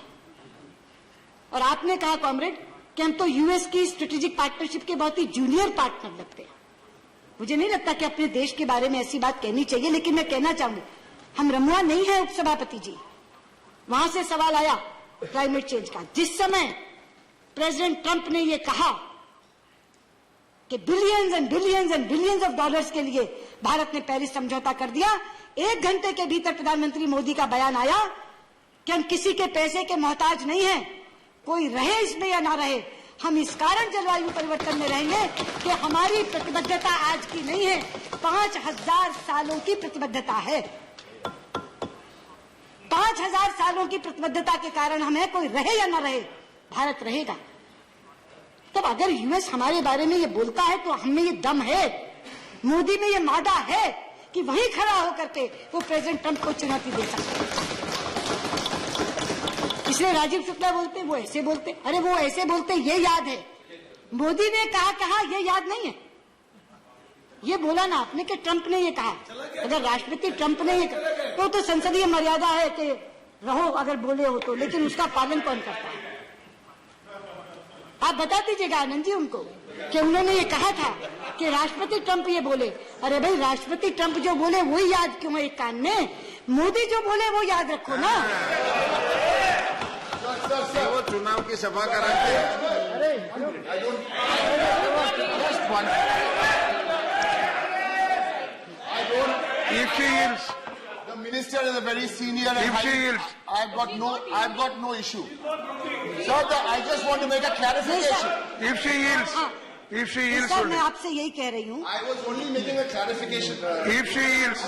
और आपने कहा कॉमरेड कि हम तो US की स्ट्रेटेजिक पार्टनरशिप के बहुत ही जूनियर पार्टनर लगते हैं। मुझे नहीं लगता कि अपने देश के बारे में ऐसी बात कहनी चाहिए, लेकिन मैं कहना चाहूंगी हम रमुआ नहीं है उपसभापति जी। वहां से सवाल आया क्लाइमेट चेंज का, जिस समय प्रेसिडेंट ट्रंप ने ये कहा कि billions and billions and billions of dollars के लिए भारत ने पेरिस समझौता कर दिया, 1 घंटे के भीतर प्रधानमंत्री मोदी का बयान आया कि हम किसी के पैसे के मोहताज नहीं हैं, कोई रहे इसमें या ना रहे, हम इस कारण जलवायु परिवर्तन में रहेंगे कि हमारी प्रतिबद्धता आज की नहीं है, 5000 सालों की प्रतिबद्धता है। 5000 सालों की प्रतिबद्धता के कारण हम है, कोई रहे या ना रहे, भारत रहेगा। तब अगर US हमारे बारे में ये बोलता है तो हमें ये दम है, मोदी में ये मादा है कि वहीं खड़ा होकर के वो प्रेसिडेंट ट्रंप को चुनौती दे सकते हैं। इसलिए राजीव शुक्ला बोलते, वो ऐसे बोलते, अरे वो ऐसे बोलते ये याद है, मोदी ने कहा ये याद नहीं है। ये बोला ना आपने कि ट्रंप ने ये कहा, अगर राष्ट्रपति ट्रंप ने ये कहा तो संसदीय मर्यादा है कि रहो अगर बोले हो तो, लेकिन उसका पालन कौन करता है? आप बता दीजिएगा आनंद जी उनको कि उन्होंने ये कहा था कि राष्ट्रपति ट्रंप ये बोले। अरे भाई, राष्ट्रपति ट्रंप जो बोले वही याद क्यों है एक कान में? मोदी जो बोले वो याद रखो ना। वो चुनाव की सभा कराते हैं। If she yields, The minister is a very senior and if she yields, I've got no issue. Sir, I just want to make a clarification. if she yields, if she yields, sir, मैं only. आपसे यही कह रही हूँ। I was only making a clarification. If she yields,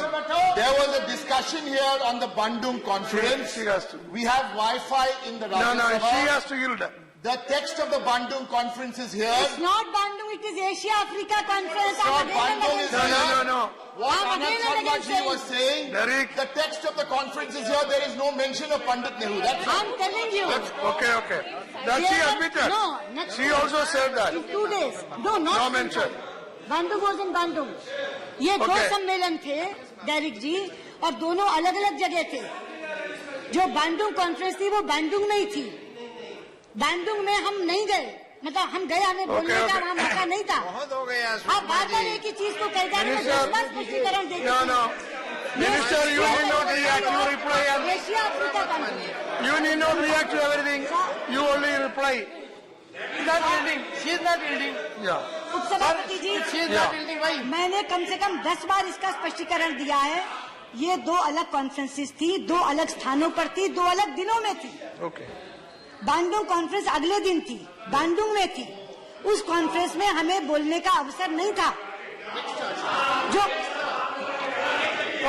There was a discussion here on the Bandung conference. she has to. We have Wi-Fi in the Rajya No, Sabha. she has to yield. The text of the Bandung conference is here. It's not Bandung, it is Asia Africa conference. Sir, I'm again and Bandung again is saying. No. What I'm Anand again and again Sharma ji was saying, Derek. the text of the conference is here. There is no mention of Pandit Nehru. That's all. I'm telling you. Okay. That she admitted. No, next She also said that. in 2 days. No, not No mention. Bandung was in Bandung. ये दो Okay. सम्मेलन थे Derek जी, और दोनों अलग अलग जगह थे। जो बैंडुंग कॉन्फ्रेंस थी वो बैंडुंग में ही थी। बैंडुंग में हम नहीं गए, मतलब हम गए, हमें बोलने का वहाँ मौका नहीं था। बहुत हो गया आप बार बार एक ही चीज को कह जा रहे हैं। 10 बार स्पष्टीकरण दे No. Minister, you need not react. You reply. Asia Africa conference. You need not react to everything. You only reply. She's not yielding. She is not yielding. Yeah. उपसभापति जी, She is Yeah. not yielding. Why? मैंने कम से कम 10 बार इसका स्पष्टीकरण दिया है। ये दो अलग कॉन्फ्रेंसेस थी, दो अलग स्थानों पर थी, दो अलग दिनों में थी। Okay. बैंडुंग कॉन्फ्रेंस अगले दिन थी, बैंडुंग में थी। उस कॉन्फ्रेंस में हमें बोलने का अवसर नहीं था। जो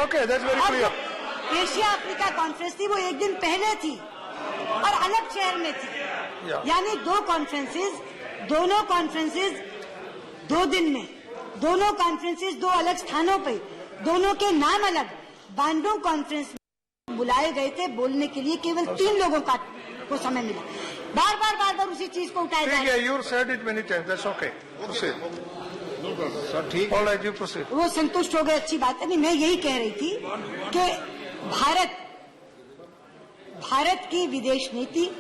Okay, that's very और clear. जो एशिया अफ्रीका कॉन्फ्रेंस थी वो एक दिन पहले थी और अलग शहर में थी। Yeah. यानी दो कॉन्फ्रेंसेस, दोनों कॉन्फ्रेंसेस 2 दिन में, दोनों कॉन्फ्रेंसेस 2 अलग स्थानों पे, दोनों के नाम अलग। बैंडुंग कॉन्फ्रेंस में बुलाए गए थे बोलने के लिए केवल 3 लोगों को समय मिला। बार बार उसी चीज को उठाया जा ठीक रहा है, you said it many times. That's okay. Proceed. Sir ठीक All right, you proceed. वो संतुष्ट हो गए, अच्छी बात है। नहीं, मैं यही कह रही थी कि भारत की विदेश नीति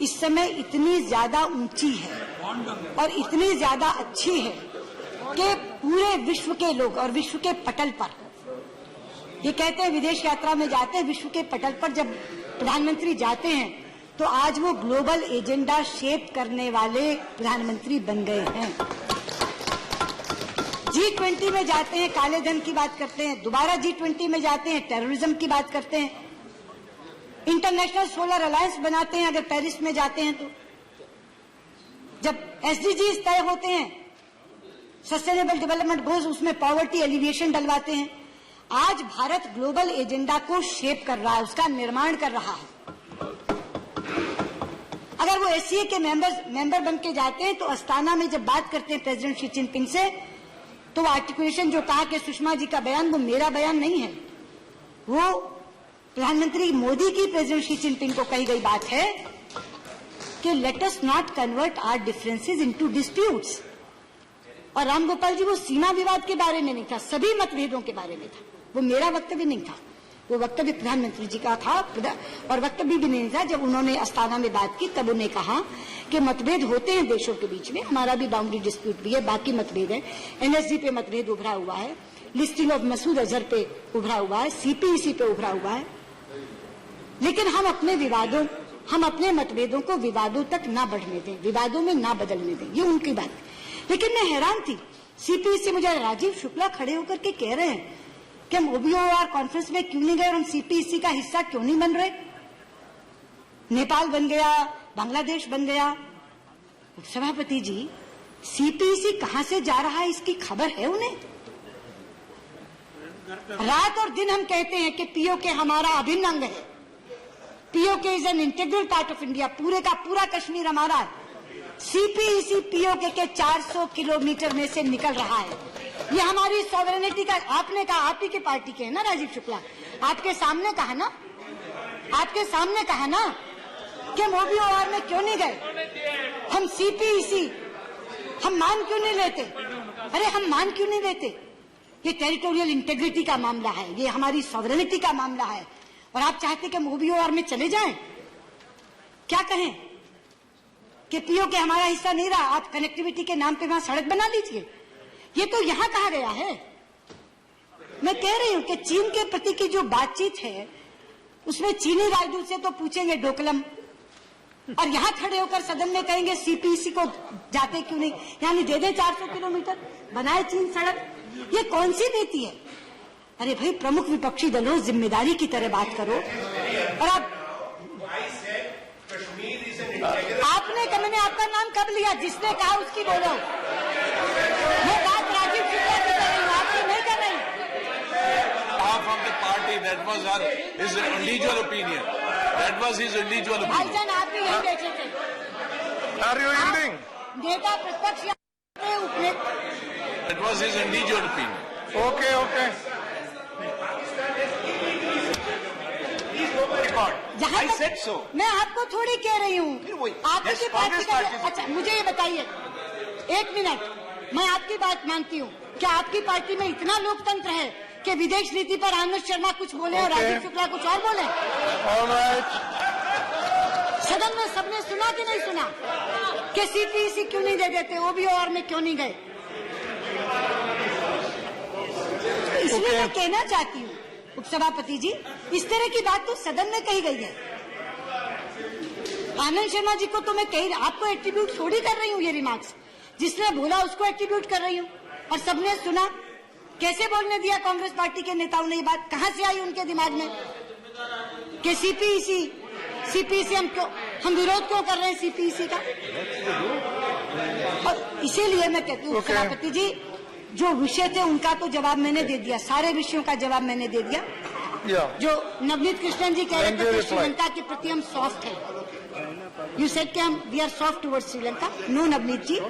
इस समय इतनी ज्यादा ऊंची है और इतनी ज्यादा अच्छी है कि पूरे विश्व के लोग और विश्व के पटल पर, ये कहते हैं विदेश यात्रा में जाते हैं, विश्व के पटल पर जब प्रधानमंत्री जाते हैं तो आज वो ग्लोबल एजेंडा शेप करने वाले प्रधानमंत्री बन गए हैं। G20 में जाते हैं, काले धन की बात करते हैं, दोबारा G20 में जाते हैं, टेररिज्म की बात करते हैं, इंटरनेशनल सोलर अलायंस बनाते हैं अगर पेरिस में जाते हैं तो, जब SDGs तय होते हैं, सस्टेनेबल डेवलपमेंट गोल्स, उसमें पॉवर्टी एलिविएशन डलवाते हैं। आज भारत ग्लोबल एजेंडा को शेप कर रहा है, उसका निर्माण कर रहा है। अगर वो SCA के मेंबर बन के जाते हैं तो अस्ताना में जब बात करते हैं प्रेसिडेंट शी जिनपिंग से, तो आर्टिकुलेशन जो कहा कि सुषमा जी का बयान, वो मेरा बयान नहीं है, वो प्रधानमंत्री मोदी की प्रेसिडेंट शी जिनपिंग को कही गई बात है कि let us not convert our differences into disputes. और रामगोपाल जी, वो सीमा विवाद के बारे में नहीं था, सभी मतभेदों के बारे में था। वो मेरा वक्तव्य नहीं था, वो वक्तव्य प्रधानमंत्री जी का था। और वक्तव्य भी नहीं था जब उन्होंने अस्ताना में बात की, तब उन्होंने कहा कि मतभेद होते हैं देशों के बीच में, हमारा भी बाउंड्री डिस्प्यूट भी है, बाकी मतभेद है, NSG पे मतभेद उभरा हुआ है, लिस्टिंग ऑफ मसूद अजहर पे उभरा हुआ है, CPEC पे उभरा हुआ है, लेकिन हम अपने मतभेदों को विवादों तक ना बढ़ने दें, विवादों में ना बदलने दें, ये उनकी बात है। लेकिन मैं हैरान थी, CPEC, मुझे राजीव शुक्ला खड़े होकर के कह रहे हैं कि हम OBOR कॉन्फ्रेंस में क्यों नहीं गए और हम CPEC का हिस्सा क्यों नहीं बन रहे। नेपाल बन गया, बांग्लादेश बन गया। सभापति जी, CPEC कहां से जा रहा है इसकी खबर है उन्हें? रात और दिन हम कहते हैं कि POK हमारा अभिन्न अंग है, POK is an integral part of India, पूरे का पूरा कश्मीर हमारा है। CPEC POK के 400 किलोमीटर में से निकल रहा है। ये हमारी सॉवरेनिटी का, आपने कहा, आप ही के पार्टी के है ना राजीव शुक्ला, आपके सामने कहा ना, आपके सामने कहा ना कि हम OBOR में क्यों नहीं गए, हम CPEC हम मान क्यों नहीं लेते। अरे हम मान क्यों नहीं लेते? ये टेरिटोरियल इंटेग्रिटी का मामला है, ये हमारी सॉवरेनिटी का मामला है, और आप चाहते कि हम OBOR में चले जाएं? क्या कहें? कि पीओके हमारा हिस्सा नहीं रहा, आप कनेक्टिविटी के नाम पे वहां सड़क बना लीजिए। ये तो यहां कहा गया है। मैं कह रही हूं कि चीन के प्रति की जो बातचीत है उसमें चीनी राजदूत से तो पूछेंगे डोकलम, और यहां खड़े होकर सदन में कहेंगे सीपीसी को जाते क्यों नहीं, यानी दे दे 400 किलोमीटर, बनाए चीन सड़क। ये कौन सी नीति है? अरे भाई, प्रमुख विपक्षी दलों, जिम्मेदारी की तरह बात करो। और आपने मैंने आपका नाम कब लिया? जिसने कहा उसकी बोलो। मैं बात राजीव शुक्ला से कर रही हूँ, आपसे नहीं कर रही। From the party, that was his individual opinion. That was his individual opinion. भाईजान, आप भी यही बैठे थे। Are you yielding? नेता प्रतिपक्ष उपने। That was his individual opinion. Okay, okay. जहाँ I तक said so. मैं आपको थोड़ी कह रही हूँ, वही, आपकी yes, पार्टी Congress का। party- अच्छा, मुझे ये बताइए, एक मिनट, मैं आपकी बात मानती हूँ। क्या आपकी पार्टी में इतना लोकतंत्र है कि विदेश नीति पर आनंद शर्मा कुछ बोले और Okay. राजीव शुक्ला कुछ और बोले? All right. सदन में सबने सुना कि नहीं सुना कि सीपीसी क्यों नहीं दे देते, ओबीओआर में क्यों नहीं गए? इसलिए मैं कहना चाहती हूँ उपसभापति जी, इस तरह की बात तो सदन में कही गई है। आनंद शर्मा जी को तो मैं कही, आपको एट्रीब्यूट थोड़ी कर रही हूँ। ये रिमार्क्स जिसने बोला उसको एट्रीब्यूट कर रही हूँ, और सबने सुना। कैसे बोलने दिया कांग्रेस पार्टी के नेताओं ने? ये बात कहां से आई उनके दिमाग में कि सीपीसी हम विरोध क्यों कर रहे हैं सीपीसी का? और इसीलिए मैं कहती हूँ सभापति जी, जो विषय थे उनका तो जवाब मैंने दे दिया, सारे विषयों का जवाब मैंने दे दिया। Yeah. जो नवनीत कृष्णन जी कह रहे थे कि reply. श्रीलंका के प्रति हम सॉफ्ट हैं, यू सेड कि हम we are soft towards Sri Lanka. No Navneet ji,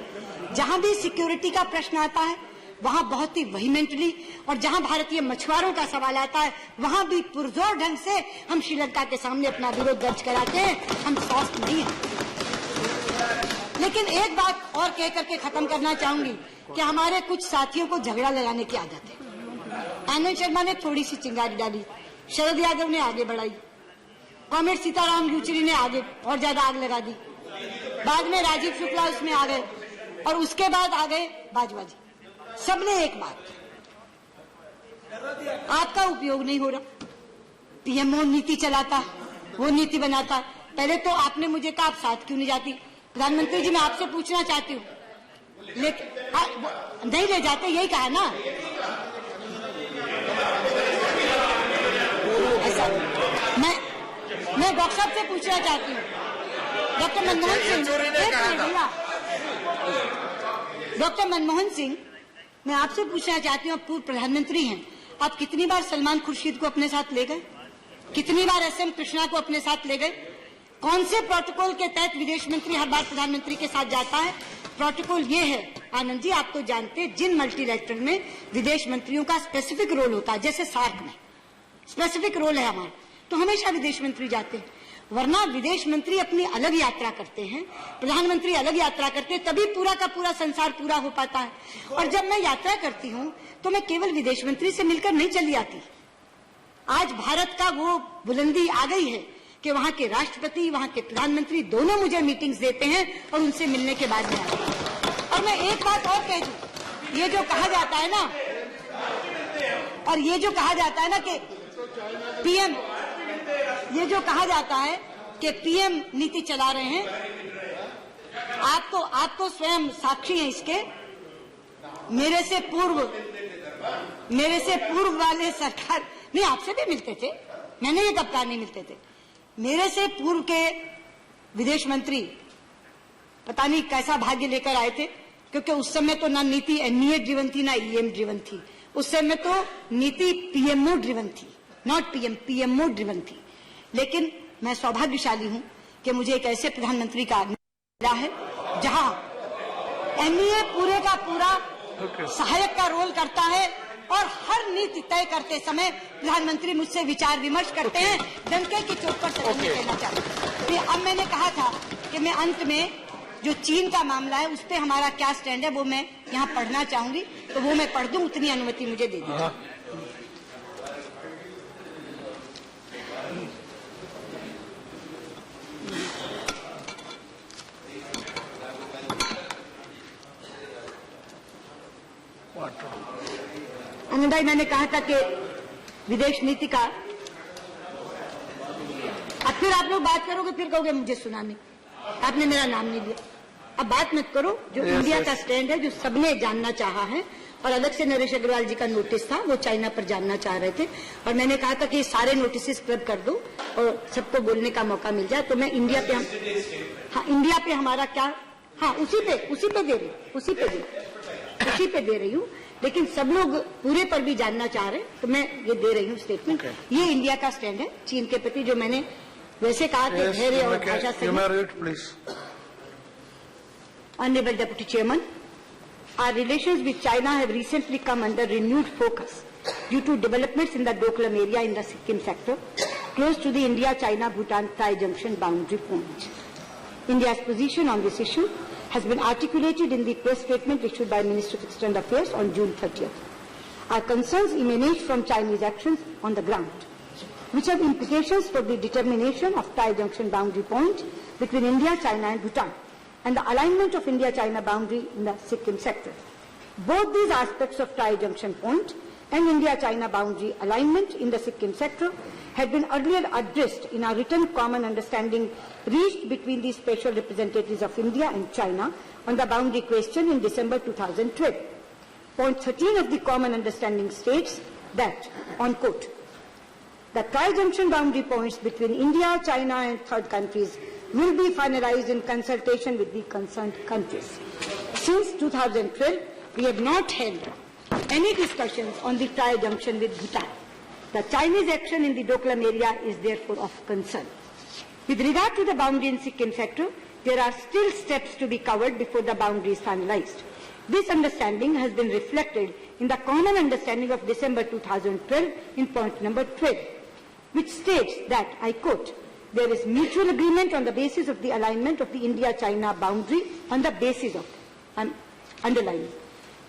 जहां भी सिक्योरिटी का प्रश्न आता है वहां बहुत ही वहीमेंटली, और जहां भारतीय मछुआरों का सवाल आता है वहां भी पुरजोर ढंग से हम श्रीलंका के सामने अपना विरोध दर्ज कराते हैं। हम सॉफ्ट नहीं हैं। लेकिन एक बात और कह करके खत्म करना चाहूंगी कि हमारे कुछ साथियों को झगड़ा लगाने की आदत है। आनंद शर्मा ने थोड़ी सी चिंगारी डाली, शरद यादव ने आगे बढ़ाई, कॉमरेड सीताराम येचुरी ने आगे और ज्यादा आग लगा दी, बाद में राजीव शुक्ला उसमें आ गए, और उसके बाद आ गए बाजवाजी। सबने एक बात, आपका उपयोग नहीं हो रहा, पीएमओ नीति चलाता, वो नीति बनाता। पहले तो आपने मुझे कहा आप साथ क्यों नहीं जाती? प्रधानमंत्री जी, मैं आपसे पूछना चाहती हूँ, लेकिन नहीं ले जाते, यही कहा ना। ऐसा मैं डॉक्टर साहब से पूछना चाहती हूँ, डॉक्टर मनमोहन सिंह, डॉक्टर मनमोहन सिंह, मैं आपसे पूछना चाहती हूँ, आप पूर्व प्रधानमंत्री हैं, आप कितनी बार सलमान खुर्शीद को अपने साथ ले गए? कितनी बार एसएम कृष्णा को अपने साथ ले गए? कौन से प्रोटोकॉल के तहत विदेश मंत्री हर बार प्रधानमंत्री के साथ जाता है? प्रोटोकॉल ये है आनंद जी, आप तो जानते हैं, जिन मल्टीलैटरल में विदेश मंत्रियों का स्पेसिफिक रोल होता है, जैसे सार्क में स्पेसिफिक रोल है हमारा, तो हमेशा विदेश मंत्री जाते हैं। वरना विदेश मंत्री अपनी अलग यात्रा करते हैं, प्रधानमंत्री अलग यात्रा करते हैं, तभी पूरा का पूरा संसार पूरा हो पाता है। और जब मैं यात्रा करती हूँ तो मैं केवल विदेश मंत्री से मिलकर नहीं चली आती। आज भारत का वो बुलंदी आ गई है कि वहाँ के राष्ट्रपति, वहाँ के प्रधानमंत्री दोनों मुझे मीटिंग्स देते हैं और उनसे मिलने के बाद में आते हैं। और मैं एक बात और कह दूं, ये जो कहा जाता है ना, और ये जो कहा जाता है ना कि पीएम, ये जो कहा जाता है कि पीएम नीति चला रहे हैं, आप तो स्वयं साक्षी हैं इसके। मेरे से पूर्व वाले सरकार नहीं, आपसे भी मिलते थे, मैंने ये कप्तान नहीं मिलते थे। मेरे से पूर्व के विदेश मंत्री पता नहीं कैसा भाग्य लेकर आए थे, क्योंकि उस समय तो ना नीति एनईए ड्रिवन थी ना ईएम ड्रिवन थी, उस समय तो नीति पीएमओ ड्रिवन थी, नॉट पीएम, पीएमओ ड्रिवन थी। लेकिन मैं सौभाग्यशाली हूं कि मुझे एक ऐसे प्रधानमंत्री का मिला है जहां एनईए पूरे का पूरा सहायक का रोल करता है, और हर नीति तय करते समय प्रधानमंत्री मुझसे विचार विमर्श करते हैं। डंके की चोट पर सदन में कहना चाहती हूं। अब मैंने कहा था कि मैं अंत में जो चीन का मामला है उस पर हमारा क्या स्टैंड है वो मैं यहाँ पढ़ना चाहूंगी, तो वो मैं पढ़ दूं, उतनी अनुमति मुझे दे दीजिए। मंगलदाई, मैंने कहा था कि विदेश नीति का, अब फिर आप लोग बात करोगे, फिर कहोगे मुझे सुना नहीं, आपने मेरा नाम नहीं लिया। अब बात मत करो, जो इंडिया का स्टैंड है, जो सबने जानना चाहा है, और अलग से नरेश अग्रवाल जी का नोटिस था, वो चाइना पर जानना चाह रहे थे, और मैंने कहा था कि ये सारे नोटिस रद्द कर दो और सबको बोलने का मौका मिल जाए। तो मैं इंडिया पे इंडिया पे हमारा क्या, उसी पे दे रही हूँ, लेकिन सब लोग पूरे पर भी जानना चाह रहे हैं, तो मैं ये दे रही हूँ स्टेटमेंट। ये इंडिया का स्टैंड है चीन के प्रति, जो मैंने वैसे कहा कि धैर्य और भाषा से। Honorable Deputy Chairman, our relations with China have recently come under renewed focus due to developments in the Doklam area in the Sikkim sector, close to the India-China-Bhutan Tri-Junction boundary point. India's position on this issue has been articulated in the press statement issued by Minister of External Affairs on June 30th. Our concerns emanate from Chinese actions on the ground, which have implications for the determination of Tri-Junction boundary point between India, China and Bhutan, and the alignment of India-China boundary in the Sikkim sector. Both these aspects of Tri-Junction point and India-China boundary alignment in the Sikkim sector had been earlier addressed in a written common understanding reached between the special representatives of India and China on the boundary question in December 2012. Point 13 of the common understanding states that, on quote, the Tri-Junction boundary points between India, China and third countries will be finalized in consultation with the concerned countries. Since 2012, we have not held any discussions on the Tri-Junction with Bhutan. The Chinese action in the Doklam area is therefore of concern. With regard to the boundary in Sikkim sector, there are still steps to be covered before the boundary is finalized. This understanding has been reflected in the common understanding of December 2012 in point number 12, which states that, I quote, there is mutual agreement on the basis of the alignment of the India-China boundary on the basis of, I'm underlining,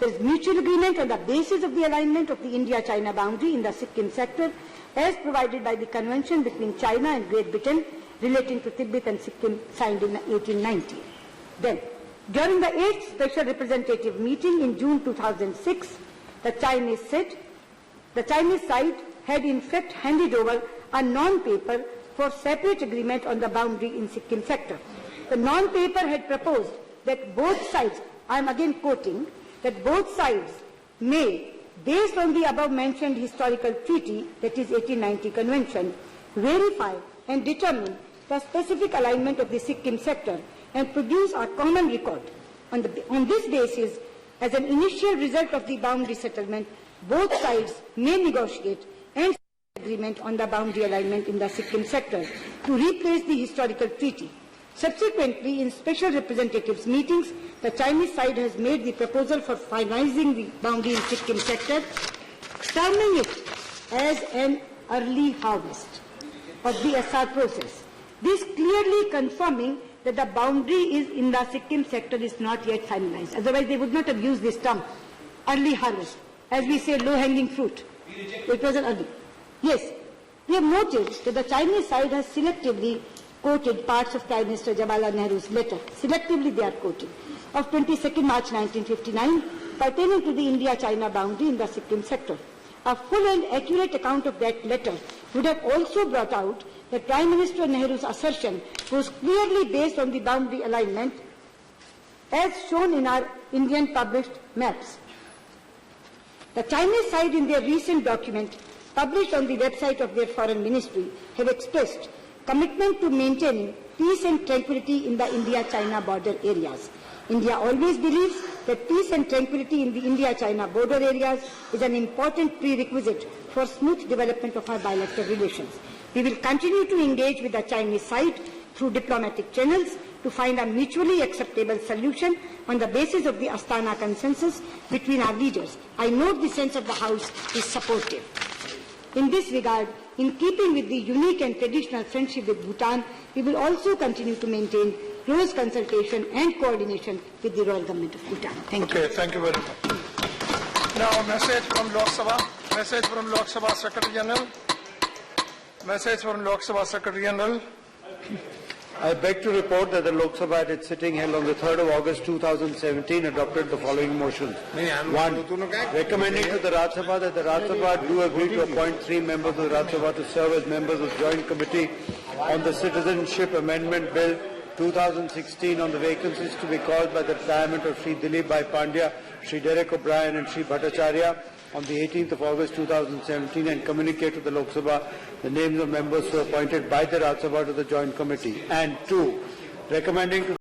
there is mutual agreement on the basis of the alignment of the India-China boundary in the Sikkim sector as provided by the convention between China and Great Britain relating to Tibet and Sikkim signed in 1890. Then, during the 8th Special Representative meeting in June 2006, the Chinese side had in fact handed over a non-paper for separate agreement on the boundary in Sikkim sector. The non-paper had proposed that both sides, I am again quoting, that both sides may, based on the above-mentioned historical treaty, that is 1890 Convention, verify and determine the specific alignment of the Sikkim sector and produce a common record. On this basis, as an initial result of the boundary settlement, both sides may negotiate and agreement on the boundary alignment in the Sikkim sector to replace the historical treaty. Subsequently, in special representatives meetings, the Chinese side has made the proposal for finalizing the boundary in Sikkim sector, terming it as an early harvest of the SR process. This clearly confirming that the boundary is in the Sikkim sector is not yet finalized. Otherwise, they would not have used this term, early harvest. As we say, low-hanging fruit. It was an early. Yes, we have noted that the Chinese side has selectively quoted parts of Prime Minister Jawaharlal Nehru's letter, selectively they are quoting, of 22nd March 1959 pertaining to the India-China boundary in the Sikkim sector. A full and accurate account of that letter would have also brought out that Prime Minister Nehru's assertion was clearly based on the boundary alignment as shown in our Indian published maps. The Chinese side in their recent document published on the website of their foreign ministry have expressed commitment to maintaining peace and tranquility in the India-China border areas. India always believes that peace and tranquility in the India-China border areas is an important prerequisite for smooth development of our bilateral relations. We will continue to engage with the Chinese side through diplomatic channels to find a mutually acceptable solution on the basis of the Astana consensus between our leaders. I note the sense of the House is supportive. In this regard, in keeping with the unique and traditional friendship with Bhutan, we will also continue to maintain close consultation and coordination with the Royal Government of Bhutan. Thank you. Okay, thank you very much. Now, message from Lok Sabha Secretary General. Message from Lok Sabha Secretary General. I beg to report that the Lok Sabha at its sitting held on the 3rd of August 2017 adopted the following motions. One, recommending to the Rajya Sabha that the Rajya Sabha do agree to appoint 3 members of the Rajya Sabha to serve as members of the Joint Committee on the Citizenship Amendment Bill 2016 on the vacancies to be caused by the retirement of Sri Dilip Bhai Pandya, Sri Derek O'Brien and Sri Bhattacharya on the 18th of August 2017 and communicate to the Lok Sabha the names of members who are appointed by the Rajya Sabha to the Joint Committee. And 2, recommending to